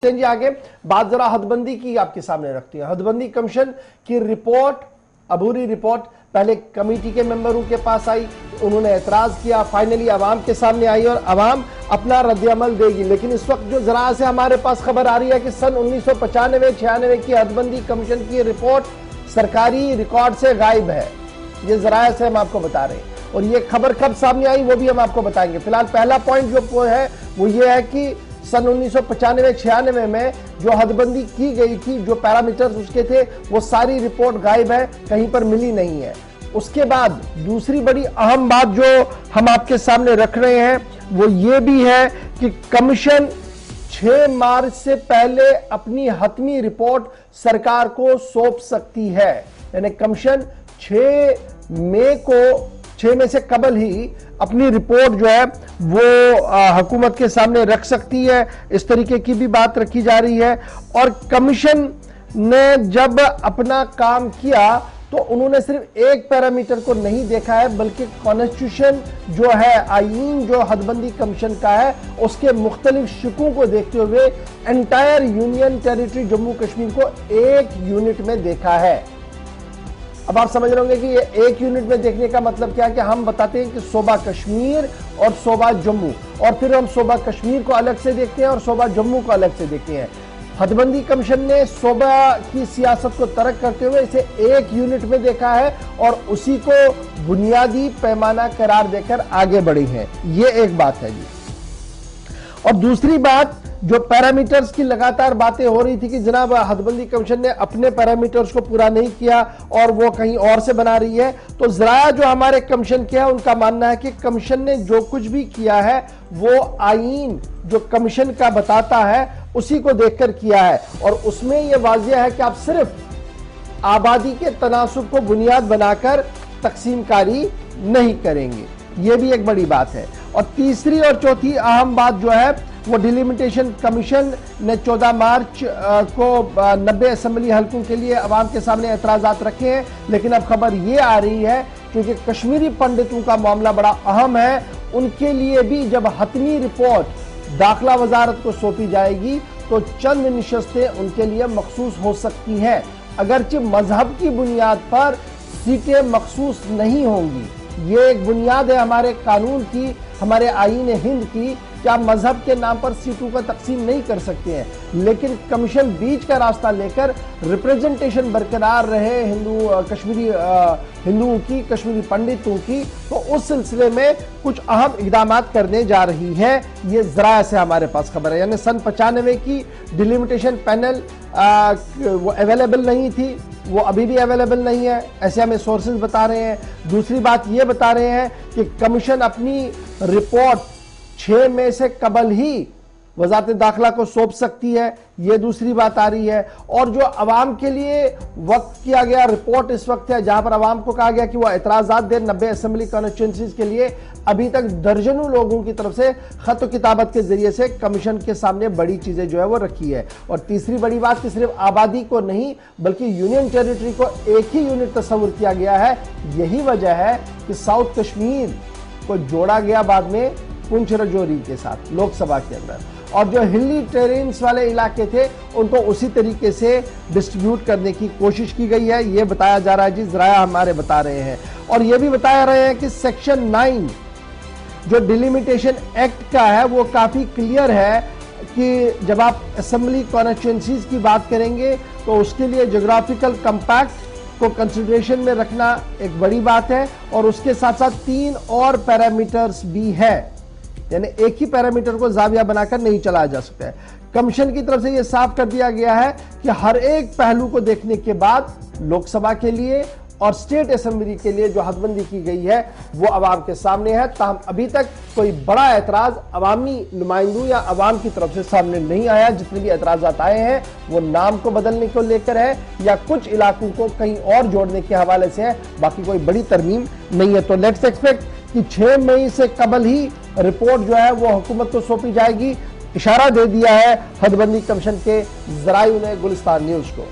जी आगे बात जरा हदबंदी की आपके सामने रखती है। हदबंदी कमीशन की रिपोर्ट, अबूरी रिपोर्ट पहले कमेटी के मेंबरों के पास आई, उन्होंने एतराज किया, फाइनली अवाम के सामने आई और अवाम अपना रद्द-ए-अमल देगी। लेकिन इस वक्त जो जरा से हमारे पास खबर आ रही है कि सन 1995-96 की हदबंदी कमीशन की रिपोर्ट सरकारी रिकॉर्ड से गायब है। ये जरा से हम आपको बता रहे हैं और ये खबर कब सामने आई वो भी हम आपको बताएंगे। फिलहाल पहला पॉइंट जो है वो ये है कि सन 1995-96 में जो हदबंदी की गई थी, जो पैरामीटर्स उसके थे, वो सारी रिपोर्ट गायब है, कहीं पर मिली नहीं है। उसके बाद दूसरी बड़ी अहम बात जो हम आपके सामने रख रहे हैं वो ये भी है कि कमीशन 6 मार्च से पहले अपनी हतमी रिपोर्ट सरकार को सौंप सकती है। यानी कमीशन 6 मई से कबल ही अपनी रिपोर्ट जो है वो हुकूमत के सामने रख सकती है। इस तरीके की भी बात रखी जा रही है। और कमीशन ने जब अपना काम किया तो उन्होंने सिर्फ एक पैरामीटर को नहीं देखा है, बल्कि कॉन्स्टिट्यूशन जो है, आईन जो हदबंदी कमीशन का है, उसके मुख्तलिफ शिकों को देखते हुए entire union territory Jammu Kashmir को एक यूनिट में देखा है। अब आप समझ रहे होंगे कि ये एक यूनिट में देखने का मतलब क्या है कि हम बताते हैं कि सूबा कश्मीर और सूबा जम्मू, और फिर हम सूबा कश्मीर को अलग से देखते हैं और सूबा जम्मू को अलग से देखते हैं। हदबंदी कमीशन ने सूबा की सियासत को तर्क करते हुए इसे एक यूनिट में देखा है और उसी को बुनियादी पैमाना करार देकर आगे बढ़ी है। ये एक बात है जी। और दूसरी बात, जो पैरामीटर्स की लगातार बातें हो रही थी कि जनाब हदबंदी कमीशन ने अपने पैरामीटर्स को पूरा नहीं किया और वो कहीं और से बना रही है, तो जरा जो हमारे कमीशन के है उनका मानना है कि कमीशन ने जो कुछ भी किया है वो आईन जो कमीशन का बताता है उसी को देखकर किया है। और उसमें यह वाजिया है कि आप सिर्फ आबादी के तनासुब को बुनियाद बनाकर तकसीमकारी नहीं करेंगे। यह भी एक बड़ी बात है। और तीसरी और चौथी अहम बात जो है वो डिलिमिटेशन कमीशन ने 14 मार्च को 90 असेंबली हलकों के लिए अवाम के सामने एतराजात रखे हैं। लेकिन अब खबर ये आ रही है क्योंकि कश्मीरी पंडितों का मामला बड़ा अहम है, उनके लिए भी जब हतमी रिपोर्ट दाखिला वजारत को सौंपी जाएगी तो चंद निशस्तें उनके लिए मखसूस हो सकती हैं। अगरचे मजहब की बुनियाद पर सीटें मखसूस नहीं होंगी, ये एक बुनियाद है हमारे कानून की, हमारे आईन हिंद की, क्या मजहब के नाम पर सीटों का तकसीम नहीं कर सकते हैं। लेकिन कमीशन बीच का रास्ता लेकर रिप्रेजेंटेशन बरकरार रहे हिंदुओं की, कश्मीरी पंडितों की, तो उस सिलसिले में कुछ अहम इकदाम करने जा रही है। ये जरा से हमारे पास खबर है। यानी सन 95 की डिलिमिटेशन पैनल वो अवेलेबल नहीं थी, वो अभी भी अवेलेबल नहीं है, ऐसे हमें सोर्सेज बता रहे हैं। दूसरी बात ये बता रहे हैं कि कमीशन अपनी रिपोर्ट 6 मई से कबल ही वजारत दाखिला को सौंप सकती है, ये दूसरी बात आ रही है। और जो अवाम के लिए वक्त किया गया रिपोर्ट इस वक्त है, जहां पर अवाम को कहा गया कि वह एतराजात दें 90 असेंबली कॉन्स्टिट्यूंसीज के लिए, अभी तक दर्जनों लोगों की तरफ से खत किताबत के जरिए से कमीशन के सामने बड़ी चीजें जो है वो रखी है। और तीसरी बड़ी बात कि सिर्फ आबादी को नहीं बल्कि यूनियन टेरिटरी को एक ही यूनिट तस्वुर किया गया है। यही वजह है कि साउथ कश्मीर को जोड़ा गया बाद में पुंछ रजौरी के साथ लोकसभा के अंदर, और जो हिली टेरेन्स वाले इलाके थे उनको उसी तरीके से डिस्ट्रीब्यूट करने की कोशिश की गई है। ये बताया जा रहा है जी, जरा हमारे बता रहे हैं। और ये भी बताया रहे हैं कि सेक्शन 9 जो डिलिमिटेशन एक्ट का है वो काफी क्लियर है कि जब आप असेंबली कॉन्स्टिट्यूंसीज की बात करेंगे तो उसके लिए ज्योग्राफिकल कंपैक्ट को कंसिडरेशन में रखना एक बड़ी बात है। और उसके साथ साथ 3 और पैरामीटर्स भी है, यानी एक ही पैरामीटर को जाविया बनाकर नहीं चलाया जा सकता है। कमीशन की तरफ से यह साफ कर दिया गया है कि हर एक पहलू को देखने के बाद लोकसभा के लिए और स्टेट असेंबली के लिए जो हदबंदी की गई है वो अवाम के सामने है। ताहम अभी तक कोई बड़ा एतराज अवामी नुमाइंदों या अवाम की तरफ से सामने नहीं आया। जितने भी एतराजात आए हैं वो नाम को बदलने को लेकर है या कुछ इलाकों को कहीं और जोड़ने के हवाले से है, बाकी कोई बड़ी तरमीम नहीं है। तो लेट्स एक्सपेक्ट कि 6 मई से कबल ही रिपोर्ट जो है वो हुकूमत को सौंपी जाएगी। इशारा दे दिया है हदबंदी कमीशन के जराये ने गुलिस्तान न्यूज को।